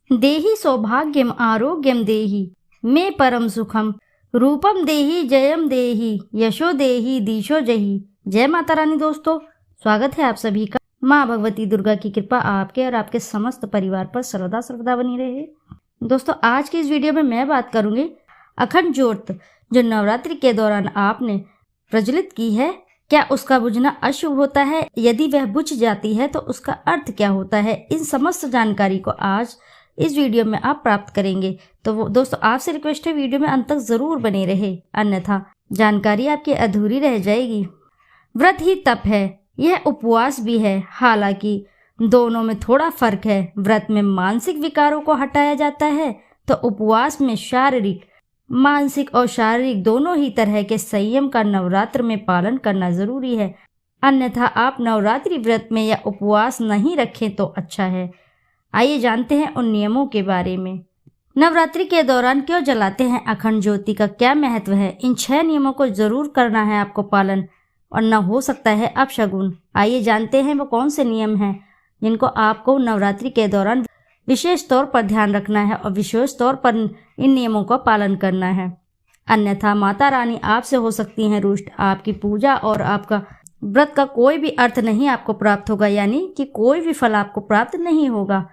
देहि सौभाग्यम आरोग्यम देहि मे परम सुखम रूपम देहि जयम देहि यशो देहि दीशो जहि। जय माता रानी। दोस्तों, स्वागत है आप सभी का। माँ भगवती दुर्गा की कृपा आपके और आपके समस्त परिवार पर सर्वदा सर्वदा बनी रहे। दोस्तों, आज की इस वीडियो में मैं बात करूंगी अखंड ज्योत जो नवरात्रि के दौरान आपने प्रज्वलित की है, क्या उसका बुझना अशुभ होता है? यदि वह बुझ जाती है तो उसका अर्थ क्या होता है? इन समस्त जानकारी को आज इस वीडियो में आप प्राप्त करेंगे। तो दोस्तों, आपसे रिक्वेस्ट है वीडियो में अंत तक जरूर बने रहे, अन्यथा जानकारी आपकी अधूरी रह जाएगी। व्रत ही तप है, यह उपवास भी है, हालांकि दोनों में थोड़ा फर्क है। व्रत में मानसिक विकारों को हटाया जाता है तो उपवास में शारीरिक, मानसिक और शारीरिक दोनों ही तरह के संयम का नवरात्र में पालन करना जरूरी है। अन्यथा आप नवरात्रि व्रत में या उपवास नहीं रखें तो अच्छा है। आइए जानते हैं उन नियमों के बारे में। नवरात्रि के दौरान क्यों जलाते हैं अखंड ज्योति, का क्या महत्व है? इन 6 नियमों को जरूर करना है आपको पालन, और न हो सकता है अपशगुन। आइए जानते हैं वो कौन से नियम हैं जिनको आपको नवरात्रि के दौरान विशेष तौर पर ध्यान रखना है और विशेष तौर पर इन नियमों का पालन करना है। अन्यथा माता रानी आपसे हो सकती हैं रुष्ट। आपकी पूजा और आपका व्रत का कोई भी अर्थ नहीं आपको प्राप्त होगा, यानी कि कोई भी फल आपको प्राप्त नहीं होगा।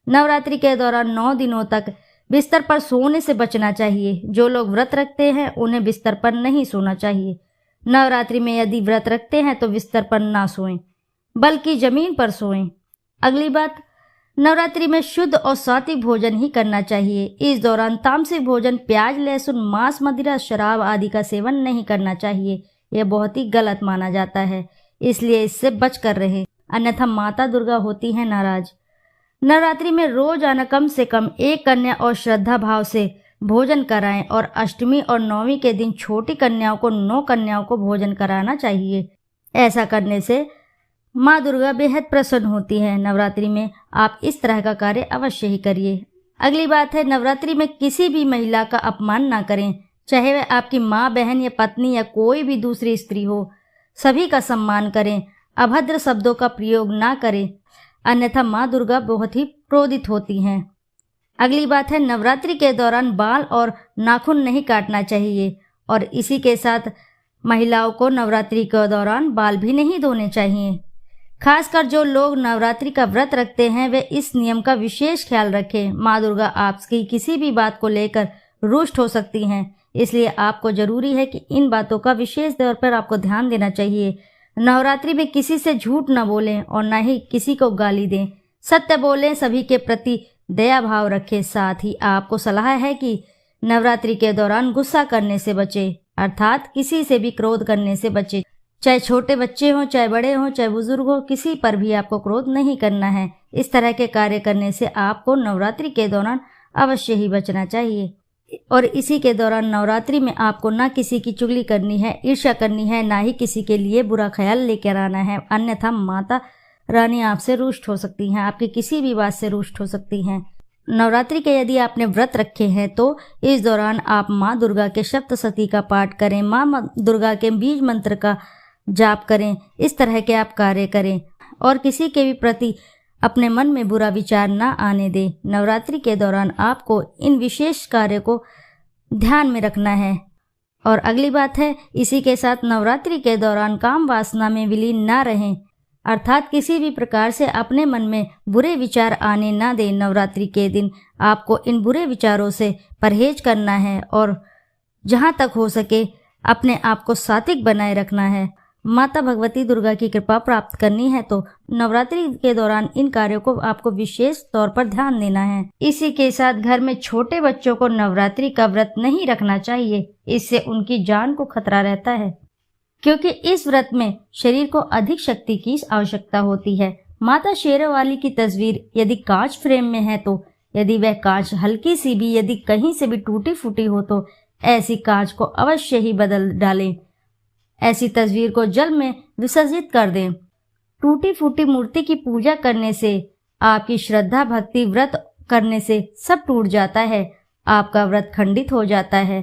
नवरात्रि के दौरान 9 दिनों तक बिस्तर पर सोने से बचना चाहिए। जो लोग व्रत रखते हैं उन्हें बिस्तर पर नहीं सोना चाहिए। नवरात्रि में यदि व्रत रखते हैं तो बिस्तर पर ना सोएं, बल्कि जमीन पर सोएं। अगली बात, नवरात्रि में शुद्ध और सात्विक भोजन ही करना चाहिए। इस दौरान तामसिक भोजन, प्याज, लहसुन, मांस, मदिरा, शराब आदि का सेवन नहीं करना चाहिए। यह बहुत ही गलत माना जाता है, इसलिए इससे बच कर रहें, अन्यथा माता दुर्गा होती हैं नाराज। नवरात्रि में रोजाना कम से कम 1 कन्या और श्रद्धा भाव से भोजन कराएं और अष्टमी और नवमी के दिन छोटी कन्याओं को 9 कन्याओं को भोजन कराना चाहिए। ऐसा करने से माँ दुर्गा बेहद प्रसन्न होती है। नवरात्रि में आप इस तरह का कार्य अवश्य ही करिए। अगली बात है, नवरात्रि में किसी भी महिला का अपमान ना करें, चाहे वह आपकी माँ, बहन या पत्नी या कोई भी दूसरी स्त्री हो। सभी का सम्मान करें, अभद्र शब्दों का प्रयोग ना करें, अन्यथा माँ दुर्गा बहुत ही क्रोधित होती हैं। अगली बात है, नवरात्रि के दौरान बाल और नाखून नहीं काटना चाहिए, और इसी के साथ महिलाओं को नवरात्रि के दौरान बाल भी नहीं धोने चाहिए। खासकर जो लोग नवरात्रि का व्रत रखते हैं वे इस नियम का विशेष ख्याल रखें। माँ दुर्गा आपकी किसी भी बात को लेकर रुष्ट हो सकती हैं, इसलिए आपको जरूरी है कि इन बातों का विशेष तौर पर आपको ध्यान देना चाहिए। नवरात्रि में किसी से झूठ न बोलें और न ही किसी को गाली दें। सत्य बोलें, सभी के प्रति दया भाव रखें। साथ ही आपको सलाह है कि नवरात्रि के दौरान गुस्सा करने से बचें, अर्थात किसी से भी क्रोध करने से बचें। चाहे छोटे बच्चे हों, चाहे बड़े हों, चाहे बुजुर्ग हो, किसी पर भी आपको क्रोध नहीं करना है। इस तरह के कार्य करने से आपको नवरात्रि के दौरान अवश्य ही बचना चाहिए। और इसी के दौरान नवरात्रि में आपको ना किसी की चुगली करनी है, ईर्ष्या करनी है, ना ही किसी के लिए बुरा ख्याल लेकर आना है, अन्यथा माता रानी आपसे रुष्ट हो सकती हैं, आपकी किसी भी बात से रुष्ट हो सकती हैं। नवरात्रि के यदि आपने व्रत रखे हैं तो इस दौरान आप माँ दुर्गा के सप्तशती का पाठ करें, माँ दुर्गा के बीज मंत्र का जाप करें। इस तरह के आप कार्य करें और किसी के भी प्रति अपने मन में बुरा विचार ना आने दें। नवरात्रि के दौरान आपको इन विशेष कार्य को ध्यान में रखना है। और अगली बात है, इसी के साथ नवरात्रि के दौरान काम वासना में विलीन ना रहें, अर्थात किसी भी प्रकार से अपने मन में बुरे विचार आने ना दें। नवरात्रि के दिन आपको इन बुरे विचारों से परहेज करना है और जहाँ तक हो सके अपने आप को सात्विक बनाए रखना है। माता भगवती दुर्गा की कृपा प्राप्त करनी है तो नवरात्रि के दौरान इन कार्यों को आपको विशेष तौर पर ध्यान देना है। इसी के साथ घर में छोटे बच्चों को नवरात्रि का व्रत नहीं रखना चाहिए, इससे उनकी जान को खतरा रहता है, क्योंकि इस व्रत में शरीर को अधिक शक्ति की आवश्यकता होती है। माता शेरावाली की तस्वीर यदि कांच फ्रेम में है तो यदि वह कांच हल्की सी भी यदि कहीं से भी टूटी फूटी हो तो ऐसी कांच को अवश्य ही बदल डालें। ऐसी तस्वीर को जल में विसर्जित कर दें। टूटी फूटी मूर्ति की पूजा करने से, आपकी श्रद्धा भक्ति व्रत करने से सब टूट जाता है, आपका व्रत खंडित हो जाता है।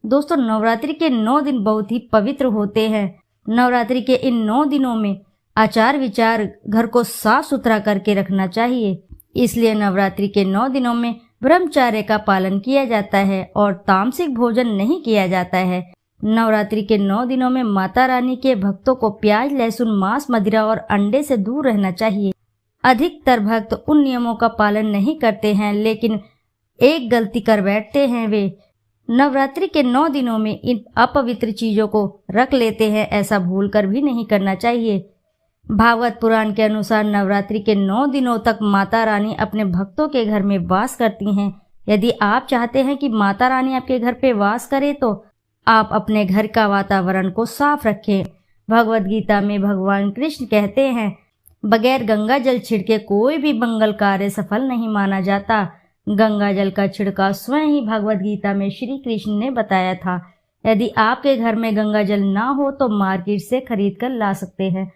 दोस्तों, नवरात्रि के 9 दिन बहुत ही पवित्र होते हैं। नवरात्रि के इन 9 दिनों में आचार विचार घर को साफ सुथरा करके रखना चाहिए। इसलिए नवरात्रि के 9 दिनों में ब्रह्मचर्य का पालन किया जाता है और तामसिक भोजन नहीं किया जाता है। नवरात्रि के 9 दिनों में माता रानी के भक्तों को प्याज, लहसुन, मांस, मदिरा और अंडे से दूर रहना चाहिए। अधिकतर भक्त उन नियमों का पालन नहीं करते हैं, लेकिन एक गलती कर बैठते हैं। वे नवरात्रि के 9 दिनों में इन अपवित्र चीजों को रख लेते हैं। ऐसा भूलकर भी नहीं करना चाहिए। भागवत पुराण के अनुसार नवरात्रि के 9 दिनों तक माता रानी अपने भक्तों के घर में वास करती हैं। यदि आप चाहते हैं कि माता रानी आपके घर पे वास करे तो आप अपने घर का वातावरण को साफ रखें। भगवत गीता में भगवान कृष्ण कहते हैं, बगैर गंगा जल छिड़के कोई भी मंगल कार्य सफल नहीं माना जाता। गंगा जल का छिड़काव स्वयं ही भगवत गीता में श्री कृष्ण ने बताया था। यदि आपके घर में गंगा जल ना हो तो मार्केट से खरीद कर ला सकते हैं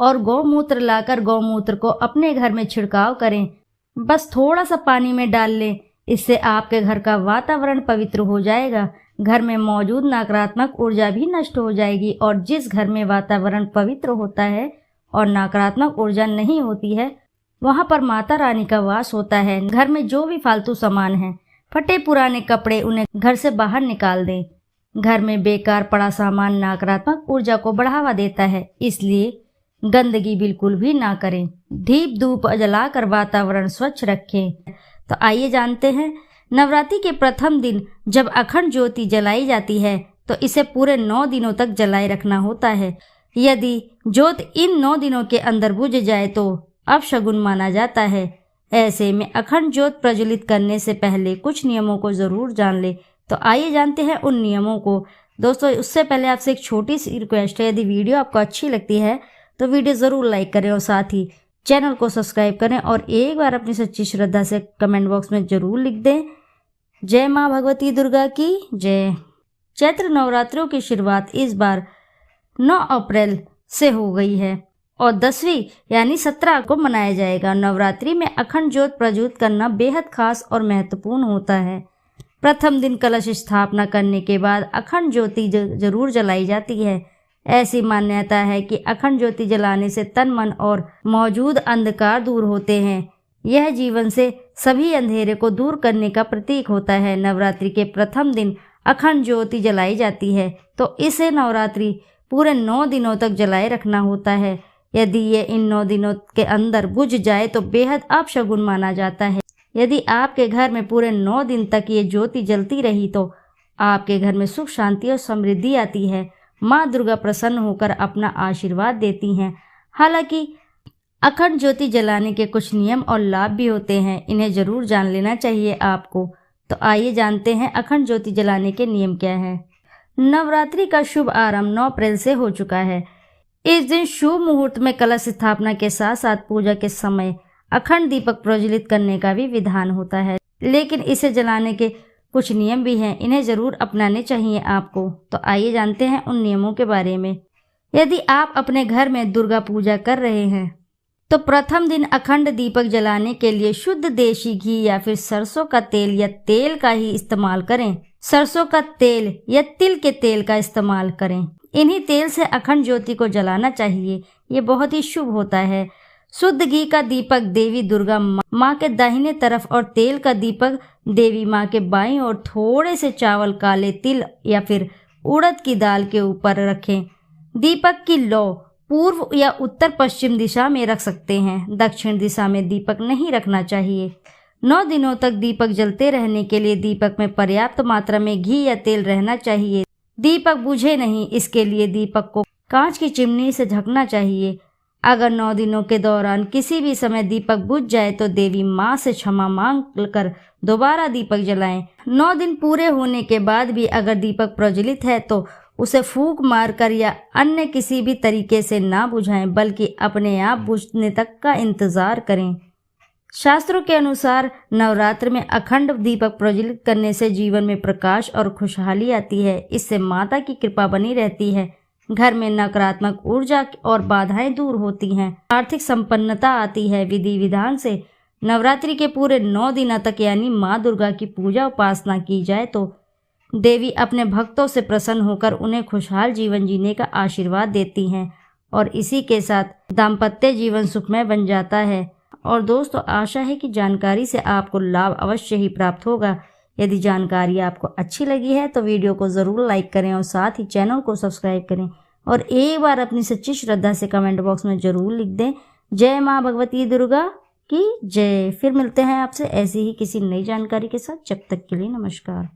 और गौमूत्र लाकर गौमूत्र को अपने घर में छिड़काव करें। बस थोड़ा सा पानी में डाल लें, इससे आपके घर का वातावरण पवित्र हो जाएगा। घर में मौजूद नकारात्मक ऊर्जा भी नष्ट हो जाएगी और जिस घर में वातावरण पवित्र होता है और नकारात्मक ऊर्जा नहीं होती है, वहां पर माता रानी का वास होता है। घर में जो भी फालतू सामान है, फटे पुराने कपड़े, उन्हें घर से बाहर निकाल दें। घर में बेकार पड़ा सामान नकारात्मक ऊर्जा को बढ़ावा देता है, इसलिए गंदगी बिल्कुल भी ना करें। दीप धूप जलाकर वातावरण स्वच्छ रखें। तो आइए जानते हैं, नवरात्रि के प्रथम दिन जब अखंड ज्योति जलाई जाती है तो इसे पूरे 9 दिनों तक जलाए रखना होता है। यदि ज्योत इन 9 दिनों के अंदर बुझ जाए तो अपशगुन माना जाता है। ऐसे में अखंड ज्योत प्रज्वलित करने से पहले कुछ नियमों को जरूर जान ले। तो आइए जानते हैं उन नियमों को। दोस्तों, उससे पहले आपसे एक छोटी सी रिक्वेस्ट है, यदि वीडियो आपको अच्छी लगती है तो वीडियो ज़रूर लाइक करें और साथ ही चैनल को सब्सक्राइब करें और एक बार अपनी सच्ची श्रद्धा से कमेंट बॉक्स में जरूर लिख दें, जय माँ भगवती दुर्गा की जय। चैत्र नवरात्रों की शुरुआत इस बार 9 अप्रैल से हो गई है और 10वीं यानी 17 को मनाया जाएगा। नवरात्रि में अखंड ज्योत प्रज्वलित करना बेहद खास और महत्वपूर्ण होता है। प्रथम दिन कलश स्थापना करने के बाद अखंड ज्योति जरूर जलाई जाती है। ऐसी मान्यता है कि अखंड ज्योति जलाने से तन, मन और मौजूद अंधकार दूर होते हैं। यह जीवन से सभी अंधेरे को दूर करने का प्रतीक होता है। नवरात्रि के प्रथम दिन अखंड ज्योति जलाई जाती है तो इसे नवरात्रि पूरे 9 दिनों तक जलाए रखना होता है। यदि ये इन 9 दिनों के अंदर बुझ जाए तो बेहद अपशगुन माना जाता है। यदि आपके घर में पूरे 9 दिन तक ये ज्योति जलती रही तो आपके घर में सुख, शांति और समृद्धि आती है। माँ दुर्गा प्रसन्न होकर अपना आशीर्वाद देती हैं। हालांकि अखंड ज्योति जलाने के कुछ नियम और लाभ भी होते हैं, इन्हें जरूर जान लेना चाहिए आपको। तो आइए जानते हैं अखंड ज्योति जलाने के नियम क्या है। नवरात्रि का शुभ आरंभ 9 अप्रैल से हो चुका है। इस दिन शुभ मुहूर्त में कलश स्थापना के साथ साथ पूजा के समय अखंड दीपक प्रज्वलित करने का भी विधान होता है, लेकिन इसे जलाने के कुछ नियम भी हैं, इन्हें जरूर अपनाने चाहिए आपको। तो आइए जानते हैं उन नियमों के बारे में। यदि आप अपने घर में दुर्गा पूजा कर रहे हैं तो प्रथम दिन अखंड दीपक जलाने के लिए शुद्ध देशी घी या फिर सरसों का तेल या तेल का ही इस्तेमाल करें। सरसों का तेल या तिल के तेल का इस्तेमाल करें। इन्हीं तेल से अखंड ज्योति को जलाना चाहिए, ये बहुत ही शुभ होता है। शुद्ध घी का दीपक देवी दुर्गा माँ के दाहिने तरफ और तेल का दीपक देवी माँ के बाईं ओर थोड़े से चावल, काले तिल या फिर उड़द की दाल के ऊपर रखें। दीपक की लौ पूर्व या उत्तर पश्चिम दिशा में रख सकते हैं। दक्षिण दिशा में दीपक नहीं रखना चाहिए। 9 दिनों तक दीपक जलते रहने के लिए दीपक में पर्याप्त मात्रा में घी या तेल रहना चाहिए। दीपक बुझे नहीं, इसके लिए दीपक को कांच की चिमनी से ढकना चाहिए। अगर 9 दिनों के दौरान किसी भी समय दीपक बुझ जाए तो देवी माँ से क्षमा मांग कर दोबारा दीपक जलाएं। 9 दिन पूरे होने के बाद भी अगर दीपक प्रज्वलित है तो उसे फूंक मारकर या अन्य किसी भी तरीके से ना बुझाएं, बल्कि अपने आप बुझने तक का इंतजार करें। शास्त्रों के अनुसार नवरात्र में अखंड दीपक प्रज्वलित करने से जीवन में प्रकाश और खुशहाली आती है। इससे माता की कृपा बनी रहती है। घर में नकारात्मक ऊर्जा और बाधाएं दूर होती हैं। आर्थिक संपन्नता आती है। विधि विधान से नवरात्रि के पूरे 9 दिनों तक यानी माँ दुर्गा की पूजा उपासना की जाए तो देवी अपने भक्तों से प्रसन्न होकर उन्हें खुशहाल जीवन जीने का आशीर्वाद देती हैं और इसी के साथ दाम्पत्य जीवन सुखमय बन जाता है और दोस्तों आशा है कि जानकारी से आपको लाभ अवश्य ही प्राप्त होगा। यदि जानकारी आपको अच्छी लगी है तो वीडियो को ज़रूर लाइक करें और साथ ही चैनल को सब्सक्राइब करें और एक बार अपनी सच्ची श्रद्धा से कमेंट बॉक्स में ज़रूर लिख दें जय माँ भगवती दुर्गा की जय। फिर मिलते हैं आपसे ऐसी ही किसी नई जानकारी के साथ। जब तक के लिए नमस्कार।